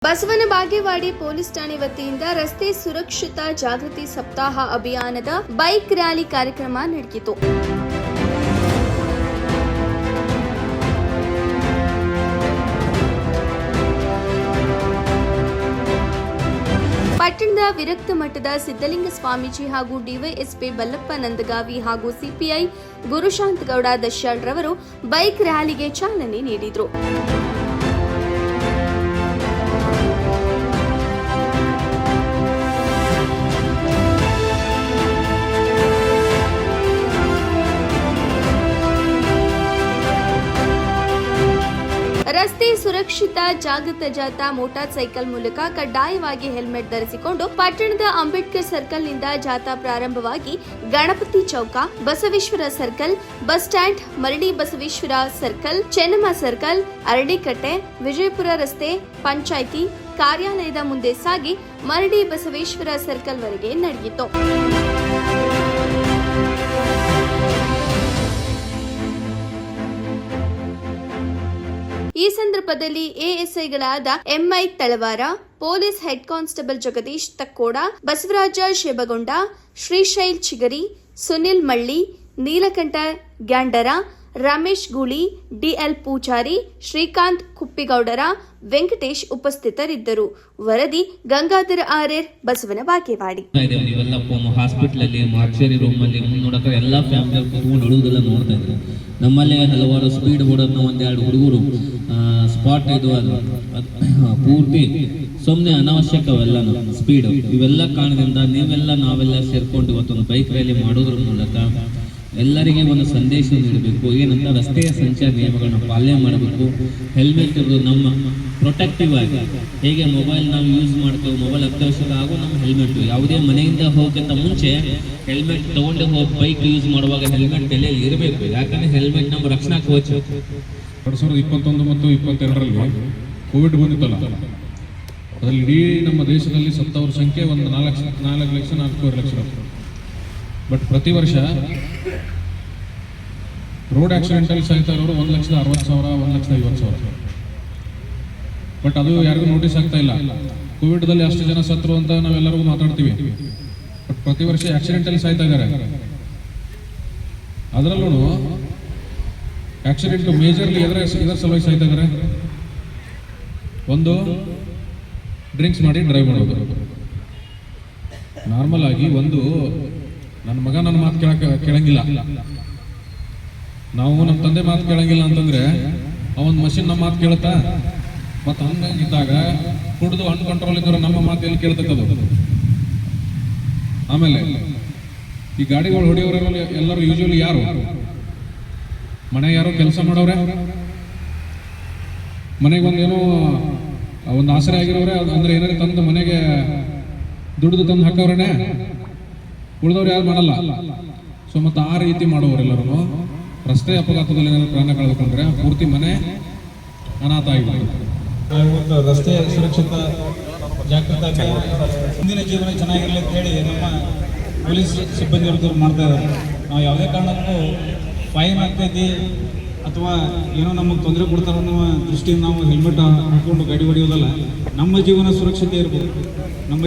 Basavana Bagewadi police ಠಾಣೆ ವತಿಯಿಂದ ರಸ್ತೆ ಸುರಕ್ಷತಾ ಜಾಗೃತಿ ಸಪ್ತಾಹ ಅಭಿಯಾನದ ಬೈಕ್ ರ್ಯಾಲಿ ಕಾರ್ಯಕ್ರಮ ನಡೆಯಿತು. ಪಟ್ಟಣದ ವಿರಕ್ತ ಮಠದ ಸಿದ್ದಲಿಂಗ ಸ್ವಾಮೀಜಿ ಹಾಗೂ ಡಿವೈಎಸ್ಪಿ ಬಲ್ಲಪ್ಪ ನಂದಗಾವಿ ಹಾಗೂ ಸಿಪಿಐ ಗುರುಶಾಂತ್ ಗೌಡ ದಶ್ಯಾಳ್ ರವರು ಬೈಕ್ ರ್ಯಾಲಿಗೆ ಚಾಲನೆ ನೀಡಿದರು. ರಸ್ತೆ ಸುರಕ್ಷಿತ ಜಾಗೃತ ಜಾಥಾ ಮೋಟಾರ್ ಸೈಕಲ್ ಮೂಲಕ ಕಡ್ಡಾಯವಾಗಿ ಹೆಲ್ಮೆಟ್ ಧರಿಸಿಕೊಂಡು ಪಟ್ಟಣದ ಅಂಬೇಡ್ಕರ್ ಸರ್ಕಲ್ನಿಂದ ಜಾಥಾ ಪ್ರಾರಂಭವಾಗಿ ಗಣಪತಿ ಚೌಕ, ಬಸವೇಶ್ವರ ಸರ್ಕಲ್, ಬಸ್ ಸ್ಟ್ಯಾಂಡ್, ಮರಡಿ ಬಸವೇಶ್ವರ ಸರ್ಕಲ್, ಚೆನ್ನಮ್ಮ ಸರ್ಕಲ್, ಅರಳಿಕಟ್ಟೆ, ವಿಜಯಪುರ ರಸ್ತೆ, ಪಂಚಾಯಿತಿ ಕಾರ್ಯಾಲಯದ ಮುಂದೆ ಸಾಗಿ ಮರಡಿ ಬಸವೇಶ್ವರ ಸರ್ಕಲ್ ವರೆಗೆ ನಡೆಯಿತು. ಈ ಸಂದರ್ಭದಲ್ಲಿ ಎಎಸ್ಐಗಳಾದ M I Talawar, police head constable Jagadish Takkoda, Basavaraja Shebagonda, Shrishail Chigari, Sunil Malli, Neelakantha Gyandara, Ramesh Guli, D L Pujari, Srikanth Kuppigoudar, Venkatesh ಉಪಸ್ಥಿತರಿದ್ದರು. ವರದಿ ಗಂಗಾಧರ ಆರ್ಯರ್, ಬಸವನ ಬಾಗೇವಾಡಿ. ಹಾಸ್ಪಿಟಲ್ ಅಲ್ಲಿ ಮಾರ್ಚರಿ ರೂಮ್ ಅಲ್ಲಿ ನೋಡಕ ಎಲ್ಲಾ ಫ್ಯಾಮಿಲಿ ಕೂತ್ಕೊಂಡು ಅಳುವುದೆಲ್ಲ ನೋಡ್ತಾ ಇದ್ರು. ನಮ್ಮಲ್ಲೇ ಹಲವಾರು ಸ್ಪೀಡ್ ಓಡೋದ್ನ ಒಂದೆರಡು ಹುಡುಗರು ಸ್ಪಾಟ್ ಇದು ಪೂರ್ತಿ ಸುಮ್ಮನೆ ಅನಾವಶ್ಯಕವೆಲ್ಲ ಸ್ಪೀಡ್ ಇವೆಲ್ಲ ಕಾರಣದಿಂದ ನಾವೆಲ್ಲ ಸೇರ್ಕೊಂಡು ಇವತ್ತೊಂದು ಬೈಕ್ ರ್ಯಾಲಿ ಮಾಡೋದ್ರ ಮೂಲಕ ಎಲ್ಲರಿಗೆ ಒಂದು ಸಂದೇಶ ನೀಡಬೇಕು. ಏನಂತ ರಸ್ತೆಯ ಸಂಚಾರ ನಿಯಮಗಳನ್ನ ಪಾಲನೆ ಮಾಡಬೇಕು. ಹೆಲ್ಮೆಟ್ ಇರೋದು ನಮ್ಮ ಪ್ರೊಟೆಕ್ಟಿವ್ ಆಗಿ, ಹೇಗೆ ಮೊಬೈಲ್ ನಾವು ಯೂಸ್ ಮಾಡ್ತೇವೆ, ಮೊಬೈಲ್ ಅತ್ಯವಶ್ಯಕ ಹಾಗೂ ನಮ್ಮ ಹೆಲ್ಮೆಟ್ ಯಾವುದೇ ಮನೆಯಿಂದ ಹೋಗೋಕ್ಕಿಂತ ಮುಂಚೆ ಹೆಲ್ಮೆಟ್ ತಗೊಂಡು ಹೋಗಿ ಬೈಕ್ ಯೂಸ್ ಮಾಡುವಾಗ ಹೆಲ್ಮೆಟ್ ತಲೆಯಲ್ಲಿ ಇರಬೇಕು. ಯಾಕಂದ್ರೆ ಹೆಲ್ಮೆಟ್ ನಮ್ಮ ರಕ್ಷಣಾ ಕವಚ. 2021 ಮತ್ತು 2022ರಲ್ಲಿ ಕೋವಿಡ್ ಬಂದಿತ್ತಲ್ಲ, ಅದರಲ್ಲಿ ಇಡೀ ನಮ್ಮ ದೇಶದಲ್ಲಿ ಸತ್ತವರ ಸಂಖ್ಯೆ ಒಂದು 4 ಲಕ್ಷ. ಬಟ್ ಪ್ರತಿ ವರ್ಷ ರೋಡ್ ಆಕ್ಸಿಡೆಂಟಲ್ಲಿ ಸಾಯ್ತಾ ಇರೋರು 1,60,000, 1,50,000. ಬಟ್ ಅದು ಯಾರಿಗೂ ನೋಟಿಸ್ ಆಗ್ತಾ ಇಲ್ಲ. ಕೋವಿಡ್ದಲ್ಲಿ ಅಷ್ಟು ಜನ ಸತ್ರು ಅಂತ ನಾವೆಲ್ಲರಿಗೂ ಮಾತಾಡ್ತೀವಿ. ಬಟ್ ಪ್ರತಿ ವರ್ಷ ಆಕ್ಸಿಡೆಂಟಲ್ಲಿ ಸಾಯ್ತಾ ಇದ್ದಾರೆ. ಅದರಲ್ಲೂ ಆಕ್ಸಿಡೆಂಟ್ ಮೇಜರ್ಲಿ ಇದರ ಸಲುವಾಗಿ ಸಾಯ್ತಾ ಇದ್ದಾರೆ. ಒಂದು, ಡ್ರಿಂಕ್ಸ್ ಮಾಡಿ ಡ್ರೈವ್ ಮಾಡೋದು. ನಾರ್ಮಲ್ ಆಗಿ ಒಂದು, ನನ್ನ ಮಗ ನನ್ನ ಮಾತು ಕೇಳಂಗಿಲ್ಲ, ನಾವು ನಮ್ಮ ತಂದೆ ಮಾತು ಕೇಳಂಗಿಲ್ಲ ಅಂತಂದ್ರೆ ಅವನ್ ಮಷಿನ್ ನಮ್ಮ ಮಾತು ಕೇಳುತ್ತಾ? ಮತ್ತು ಹಂಗಿದ್ದಾಗ ಕುಡಿದು ಅನ್ಕಂಟ್ರೋಲ್ ಇದ್ದರೆ ನಮ್ಮ ಮಾತು ಎಲ್ಲಿ ಕೇಳ್ತಕ್ಕದು? ಆಮೇಲೆ ಈ ಗಾಡಿಗಳು ಹೊಡೆಯೋರೆಲ್ಲ ಎಲ್ಲರೂ ಯೂಶುವಲಿ ಯಾರು ಮನೆ ಯಾರೋ ಕೆಲಸ ಮಾಡೋರೆ, ಮನೆಗೆ ಒಂದೇನೋ ಒಂದು ಆಸರೆ ಆಗಿರೋರೆ, ಅಂದ್ರೆ ಏನಾದ್ರು ತಂದು ಮನೆಗೆ ದುಡ್ದು ತಂದು ಹಾಕೋರೇನೆ, ಉಳಿದವ್ರು ಯಾರು ಮಾಡಲ್ಲ. ಸೊ ಮತ್ತೆ ಆ ರೀತಿ ಮಾಡೋರೆಲ್ಲರೂ ರಸ್ತೆ ಅಪಘಾತದಲ್ಲಿ ಏನಾದ್ರು ಪ್ರಾಣ ಕಳೆದುಕೊಂಡ್ರೆ ಪೂರ್ತಿ ಮನೆ ಅನಾಥ ಆಗಿಬಿಡುತ್ತೆ. ಒಂದು ರಸ್ತೆ ಸುರಕ್ಷತಾ ಜಾಗೃತಿ ಮುಂದಿನ ಜೀವನ ಚೆನ್ನಾಗಿರಲಿ ಅಂತ ಹೇಳಿ ನಮ್ಮ ಪೊಲೀಸ್ ಸಿಬ್ಬಂದಿಯವರು ಮಾಡ್ತಾ ಇದ್ದಾರೆ. ನಾವು ಯಾವುದೇ ಕಾರಣಕ್ಕೂ ಫೈನ್ ಆಗ್ತೈತಿ ಅಥವಾ ಏನೋ ನಮಗೆ ತೊಂದರೆ ಕೊಡ್ತಾರೋ ಅನ್ನೋ ದೃಷ್ಟಿಯಿಂದ ನಾವು ಹೆಲ್ಮೆಟ್ ಹಾಕೊಂಡು ಗಾಡಿ ಹೊಡೆಯೋದಲ್ಲ. ನಮ್ಮ ಜೀವನ ಸುರಕ್ಷತೆ ಇರ್ಬೋದು. ನಮ್ಮ